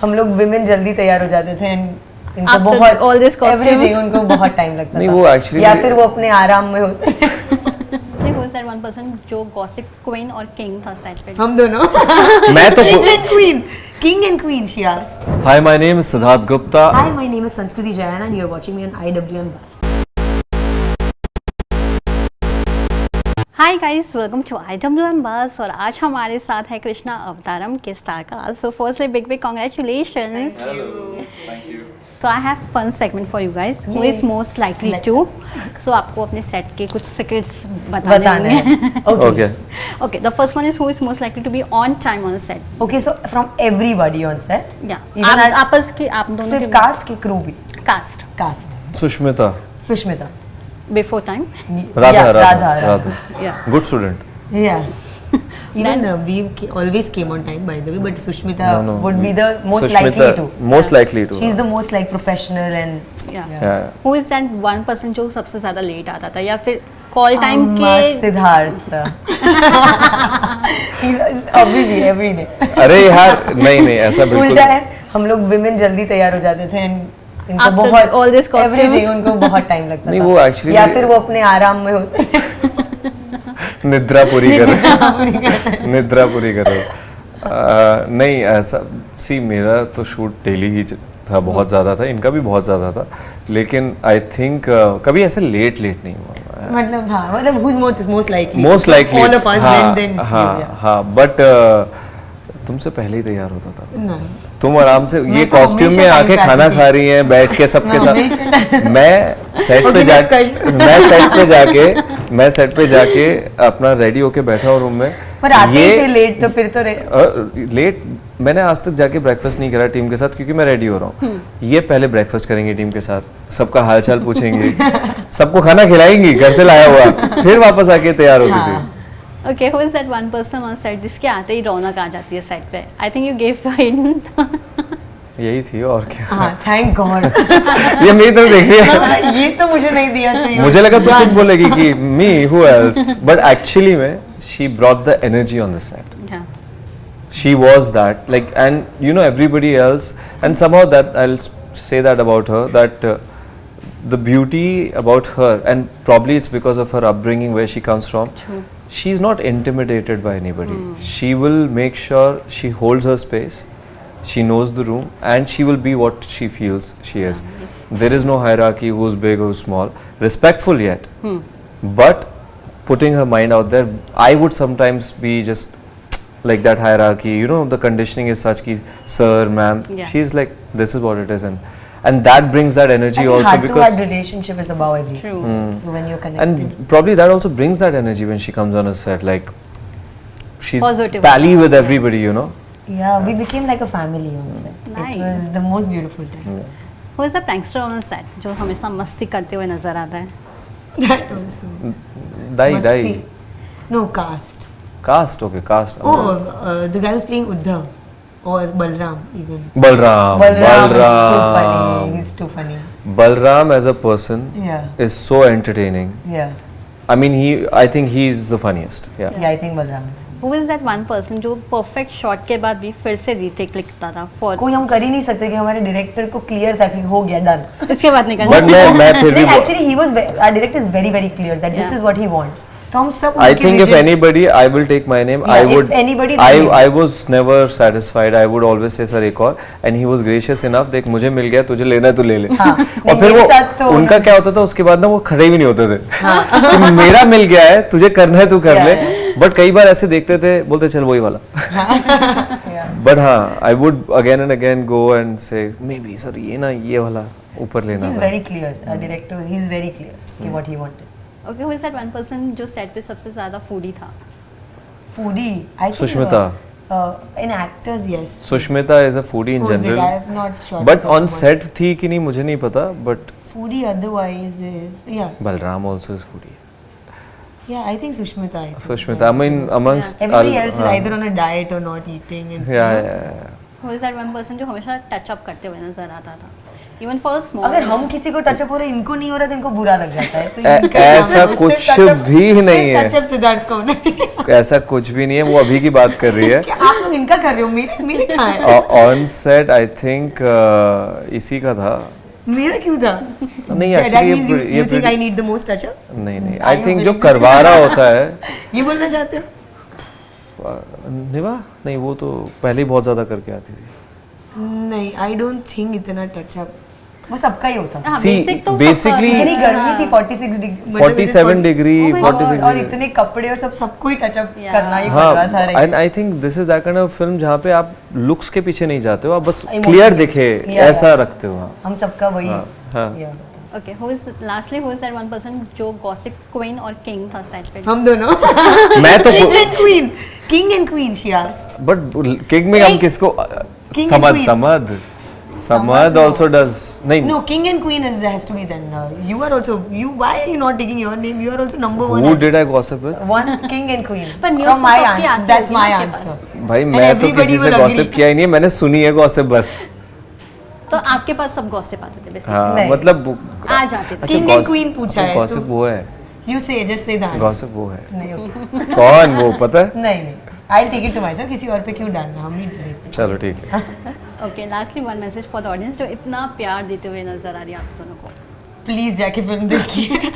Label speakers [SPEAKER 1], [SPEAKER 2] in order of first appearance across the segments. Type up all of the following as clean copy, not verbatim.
[SPEAKER 1] हम लोग विमेन जल्दी तैयार हो जाते थे and इनको
[SPEAKER 2] After
[SPEAKER 1] बहुत
[SPEAKER 2] all these costumes.
[SPEAKER 1] everything उनको बहुत टाइम लगता
[SPEAKER 3] नहीं
[SPEAKER 1] था
[SPEAKER 3] वो एक्चुअली
[SPEAKER 1] या फिर वो अपने आराम में होते
[SPEAKER 2] So who is that one person जो gossip queen और king था set पे?
[SPEAKER 1] हम दोनों
[SPEAKER 3] मैं तो
[SPEAKER 1] king and queen she asked.
[SPEAKER 3] Hi my name is Siddharth Gupta
[SPEAKER 1] Hi, my name is Sanskriti Jayan and you're watching me on IWM Bus.
[SPEAKER 2] Hi guys, welcome to IWM Bus और आज हमारे साथ है कृष्णा अवतारम के star cast. So firstly big congratulations.
[SPEAKER 3] Thank you.
[SPEAKER 2] So I have fun segment for you guys. Who is most likely to? So आपको अपने set के कुछ secrets बताने होंगे.
[SPEAKER 3] Okay.
[SPEAKER 2] Okay, the first one is who is most likely to be on time on set.
[SPEAKER 1] Okay, so from everybody on set.
[SPEAKER 2] Yeah.
[SPEAKER 1] Even
[SPEAKER 2] आप आपस की आप दोनों
[SPEAKER 1] सिर्फ
[SPEAKER 2] के
[SPEAKER 1] कास्ट की क्रू भी
[SPEAKER 2] cast
[SPEAKER 3] Sushmita
[SPEAKER 1] Sushmita
[SPEAKER 2] before time.
[SPEAKER 3] Radha
[SPEAKER 2] Yeah.
[SPEAKER 3] Good student
[SPEAKER 1] Yeah. Even we always came on time, by the way, but Sushmita
[SPEAKER 3] No.
[SPEAKER 1] would be the most
[SPEAKER 3] Sushmita
[SPEAKER 1] likely to.
[SPEAKER 3] most likely to.
[SPEAKER 1] She's the most like professional and
[SPEAKER 2] Yeah.
[SPEAKER 3] Yeah.
[SPEAKER 2] Who is that one person जो सबसे ज्यादा late आता था या फिर call time के
[SPEAKER 1] सिद्धार्थ अभी भी every day.
[SPEAKER 3] अरे यार नहीं ऐसा बिल्कुल
[SPEAKER 1] उल्टा है हम लोग विमेन जल्दी तैयार हो जाते थे and इनको
[SPEAKER 2] After
[SPEAKER 1] बहुत
[SPEAKER 2] all these costumes.
[SPEAKER 1] everything उनको बहुत टाइम लगता
[SPEAKER 3] नहीं,
[SPEAKER 1] था
[SPEAKER 3] वो actually-
[SPEAKER 1] या फिर वो अपने आराम में होते
[SPEAKER 3] निद्रा पूरी कर निद्रा पूरी कर नहीं ऐसा सी मेरा तो शूट डेली ही था बहुत ज़्यादा था इनका भी बहुत ज़्यादा था लेकिन आई थिंक कभी ऐसे लेट नहीं हुआ
[SPEAKER 1] मतलब हाँ मतलब who's most likely
[SPEAKER 3] most likely
[SPEAKER 1] all of us then
[SPEAKER 3] हाँ बट तुमसे पहले ही तैयार होता था
[SPEAKER 1] नहीं
[SPEAKER 3] तुम आराम से ये
[SPEAKER 1] मैं तो
[SPEAKER 3] कॉस्ट्यूम में
[SPEAKER 1] हमेशा
[SPEAKER 3] आके
[SPEAKER 1] time पे
[SPEAKER 3] खाना
[SPEAKER 1] आती थी।
[SPEAKER 3] खा रही हैं बैठ के सबके
[SPEAKER 1] मैं
[SPEAKER 3] साथ मैं सेट पे
[SPEAKER 1] Okay, let's go.
[SPEAKER 3] मैं सेट पे जाके अपना रेडी होके बैठा हूँ रूम में
[SPEAKER 1] पर आते ही थे लेट तो फिर तो
[SPEAKER 3] लेट मैंने आज तक जाके ब्रेकफास्ट नहीं करा टीम के साथ क्योंकि मैं रेडी हो रहा हूँ ये पहले ब्रेकफास्ट करेंगे टीम के साथ सबका हालचाल पूछेंगे सबको खाना खिलाएंगी घर से लाया हुआ फिर वापस आके तैयार होती थी
[SPEAKER 2] Okay, who is that one person on set जिसके आते ही रौनक आ जाती है सेट पे? I think you gave a hint.
[SPEAKER 3] यही थी और क्या
[SPEAKER 1] हाँ थैंक गॉड
[SPEAKER 3] ये मेरी तरफ देख रही है
[SPEAKER 1] ये तो मुझे नहीं दिया तो
[SPEAKER 3] मुझे लगा तू खुद बोलेगी कि me who else but actually में she brought the energy on the set
[SPEAKER 2] Yeah.
[SPEAKER 3] she was that like and you know everybody else and somehow that I'll say that about her that the beauty about her and probably it's because of her upbringing where she comes from.
[SPEAKER 2] True.
[SPEAKER 3] She's not intimidated by anybody. She will make sure she holds her space, she knows the room and she will be what she feels she is.
[SPEAKER 2] Yes.
[SPEAKER 3] There is no hierarchy who's big who's small, respectful yet but putting her mind out there. I would sometimes be just like that hierarchy, you know, the conditioning is such ki sir ma'am,
[SPEAKER 2] Yeah.
[SPEAKER 3] she's like this is what it is and that brings that energy also because
[SPEAKER 1] heart-to-heart relationship is above everything.
[SPEAKER 2] True.
[SPEAKER 1] So when you're connected.
[SPEAKER 3] and probably that also brings that energy when she comes on a set like she's
[SPEAKER 2] Positive.
[SPEAKER 3] pally with everybody, you know.
[SPEAKER 1] Yeah, we became like a family on set.
[SPEAKER 2] Nice.
[SPEAKER 1] It was the most beautiful time.
[SPEAKER 2] Who is the prankster on set जो हमेशा मस्ती करते हुए नजर आता है?
[SPEAKER 1] That also.
[SPEAKER 3] Dai
[SPEAKER 1] Masti. No, cast.
[SPEAKER 3] okay cast
[SPEAKER 1] Oh, the guy who's playing Uddhav or Balram even.
[SPEAKER 3] Balram
[SPEAKER 1] Balram is too funny. He's too funny.
[SPEAKER 3] Balram as a person
[SPEAKER 1] Yeah.
[SPEAKER 3] is so entertaining.
[SPEAKER 1] Yeah.
[SPEAKER 3] I mean I think he's the funniest. Yeah.
[SPEAKER 1] Yeah, I think Balram.
[SPEAKER 2] Who is that one person जो perfect shot के बाद भी फिर से retake लिखता था for
[SPEAKER 1] कोई हम कर ही नहीं सकते कि हमारे डायरेक्टर को क्लियर था कि हो गया डन.
[SPEAKER 2] इसके बाद नहीं करना.
[SPEAKER 3] But मैं फिर भी
[SPEAKER 1] Actually, our director is very very clear that this
[SPEAKER 2] Yeah.
[SPEAKER 1] is what he wants. तो हम सब
[SPEAKER 3] I
[SPEAKER 1] उनके
[SPEAKER 3] think if
[SPEAKER 1] vision-
[SPEAKER 3] anybody, I will take my name.
[SPEAKER 1] Yeah,
[SPEAKER 3] I
[SPEAKER 1] if
[SPEAKER 3] would.
[SPEAKER 1] anybody, then you.
[SPEAKER 3] I was never satisfied. I would always say sir एक और, and he was gracious enough. देख मुझे मिल गया, तुझे लेना है तो ले ले.
[SPEAKER 1] हाँ,
[SPEAKER 3] और फिर
[SPEAKER 1] मेरे
[SPEAKER 3] वो
[SPEAKER 1] साथ तो
[SPEAKER 3] उनका क्या होता था उसके बाद ना वो खड़े भी नहीं होते थे. कि मेरा मिल गया है, तुझे करना है तू कर ले. बट कई बार ऐसे देखते थे, बोलते चल वही वाला.
[SPEAKER 1] Yeah.
[SPEAKER 3] But हाँ, I would again and again go and say maybe sir ये ना ये वाला ऊपर लेना
[SPEAKER 1] He's
[SPEAKER 3] था.
[SPEAKER 1] very clear. Our director, he's very clear कि what he wanted.
[SPEAKER 2] Okay, who is that one person जो set पे सबसे ज़्यादा foodie था?
[SPEAKER 1] Foodie. I think.
[SPEAKER 3] Sushmita.
[SPEAKER 1] In actors, yes.
[SPEAKER 3] Sushmita is a foodie in
[SPEAKER 1] Who is it?
[SPEAKER 3] general.
[SPEAKER 1] I have not sure.
[SPEAKER 3] But on set थी कि नहीं मुझे नहीं पता. But
[SPEAKER 1] Foodie otherwise is
[SPEAKER 3] Balram also is foodie.
[SPEAKER 1] Yeah, I think Sushmita. I think.
[SPEAKER 3] Sushmita, I mean amongst
[SPEAKER 1] Everybody else is either on a diet or not eating. And
[SPEAKER 3] yeah.
[SPEAKER 2] Who is that one person जो हमेशा touch up करते हुए नजर आता था? Even for small.
[SPEAKER 1] अगर हम किसी को टचअप हो रहा है, इनको नहीं हो रहा तो इनको बुरा लग जाता है। तो इनका
[SPEAKER 3] ऐसा
[SPEAKER 1] नाम है,
[SPEAKER 3] कुछ
[SPEAKER 1] सिर्फ touch-up-
[SPEAKER 3] भी नहीं
[SPEAKER 1] सिर्फ
[SPEAKER 3] है।
[SPEAKER 1] touch-up सिद्धार्थ का होना चाहिए।
[SPEAKER 3] ऐसा कुछ भी नहीं है, वो अभी की बात कर रही है।
[SPEAKER 1] क्या आप लोग इनका कर रहे हो? मेरे कहाँ है?
[SPEAKER 3] ऑन सेट आई थिंक इसी का था।
[SPEAKER 1] मेरा क्यों था?
[SPEAKER 3] नहीं
[SPEAKER 1] That
[SPEAKER 3] actually
[SPEAKER 1] means you think I need the most touch-up?
[SPEAKER 3] नहीं
[SPEAKER 1] Are
[SPEAKER 3] I
[SPEAKER 1] you
[SPEAKER 3] think
[SPEAKER 1] willing
[SPEAKER 3] जो
[SPEAKER 1] to
[SPEAKER 3] करवा
[SPEAKER 1] say
[SPEAKER 3] रहा
[SPEAKER 1] that?
[SPEAKER 3] होता है
[SPEAKER 1] ये बोलना चाहते हो?
[SPEAKER 3] निभा नहीं, वो तो पहले ही बहुत ज्यादा करके आती थी।
[SPEAKER 1] नहीं, I don't think इतना touch-up वो सबका ही होता था।
[SPEAKER 2] हाँ,
[SPEAKER 3] See,
[SPEAKER 2] basic तो
[SPEAKER 3] basically-
[SPEAKER 2] सबका-
[SPEAKER 1] इतनी गर्मी थी 46 डिग्री
[SPEAKER 3] 47 डिग्री, 46
[SPEAKER 1] और
[SPEAKER 3] डिग्री।
[SPEAKER 1] इतने कपड़े और सबको ही टचअप
[SPEAKER 2] Yeah.
[SPEAKER 1] करना ही पड़
[SPEAKER 3] हाँ,
[SPEAKER 1] रहा था।
[SPEAKER 3] And I think this is that kind of film जहाँ पे आप लुक्स के पीछे नहीं जाते हो, आप बस
[SPEAKER 1] Emotion.
[SPEAKER 3] क्लियर दिखे
[SPEAKER 1] Yeah,
[SPEAKER 3] ऐसा
[SPEAKER 1] yeah.
[SPEAKER 3] रखते हो।
[SPEAKER 1] हम सबका वही
[SPEAKER 3] हाँ, हाँ।
[SPEAKER 1] Yeah.
[SPEAKER 2] Okay, who is lastly who is that one person जो गॉसिप क्वीन और किंग था सेट पे?
[SPEAKER 1] हम दोनों
[SPEAKER 3] मैं तो
[SPEAKER 1] king and queen she asked.
[SPEAKER 3] But king में हम किसको
[SPEAKER 1] King and queen.
[SPEAKER 3] Samad also does नहीं
[SPEAKER 1] No, king and queen has to be then. You are also why are you not taking your name? You are also number one.
[SPEAKER 3] who did I gossip with?
[SPEAKER 1] One king and queen.
[SPEAKER 2] पर news
[SPEAKER 1] From
[SPEAKER 2] तो
[SPEAKER 1] my
[SPEAKER 2] सबकी
[SPEAKER 1] answer.
[SPEAKER 2] आती
[SPEAKER 1] That's
[SPEAKER 2] होगी
[SPEAKER 1] my
[SPEAKER 2] ना आपके
[SPEAKER 1] answer.
[SPEAKER 3] भाई
[SPEAKER 1] And
[SPEAKER 3] मैं तो
[SPEAKER 1] everybody
[SPEAKER 3] किसी से
[SPEAKER 1] will
[SPEAKER 3] गॉसिप
[SPEAKER 1] agree.
[SPEAKER 3] किया ही नहीं है, मैंने सुनी है गॉसिप बस।
[SPEAKER 2] तो आपके पास सब गॉसिप आते थे बेसिकली?
[SPEAKER 3] हाँ
[SPEAKER 1] नहीं।
[SPEAKER 3] मतलब
[SPEAKER 2] आ जाते थे।
[SPEAKER 1] King and queen पूछा है,
[SPEAKER 3] गॉसिप
[SPEAKER 1] तो-
[SPEAKER 3] वो है,
[SPEAKER 1] You say just say the answer.
[SPEAKER 3] Gossip वो है।
[SPEAKER 1] नहीं okay.
[SPEAKER 3] कौन वो पता है?
[SPEAKER 1] नहीं नहीं. I'll take it to myself. किसी और पे क्यों डालना? हम ही लेते.
[SPEAKER 3] चलो ठीक है।
[SPEAKER 2] Okay, lastly one message for the audience जो इतना प्यार देते हुए नजर आ रही है आप दोनों को।
[SPEAKER 1] प्लीज जाके फिल्म देखिए।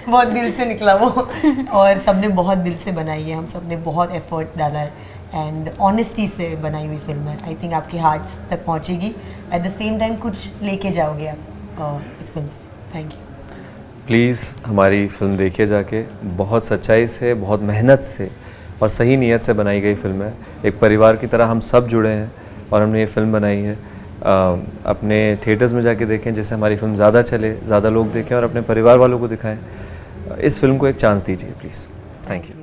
[SPEAKER 1] बहुत दिल से निकला वो, और सबने बहुत दिल से बनाई है, हम सबने बहुत एफर्ट डाला है एंड ऑनेस्टी से बनाई हुई फिल्म है। आई थिंक आपके हार्ट्स तक पहुंचेगी, एट द सेम टाइम कुछ लेके जाओगे आप इस फिल्म से। Thank you.
[SPEAKER 3] प्लीज़ हमारी फिल्म देखिए जाके, बहुत सच्चाई से, बहुत मेहनत से और सही नीयत से बनाई गई फिल्म है। एक परिवार की तरह हम सब जुड़े हैं और हमने ये फिल्म बनाई है। अपने थिएटर्स में जाके देखें जिससे हमारी फिल्म ज़्यादा चले, ज़्यादा लोग देखें और अपने परिवार वालों को दिखाएं। इस फिल्म को एक चांस दीजिए प्लीज़। Thank you.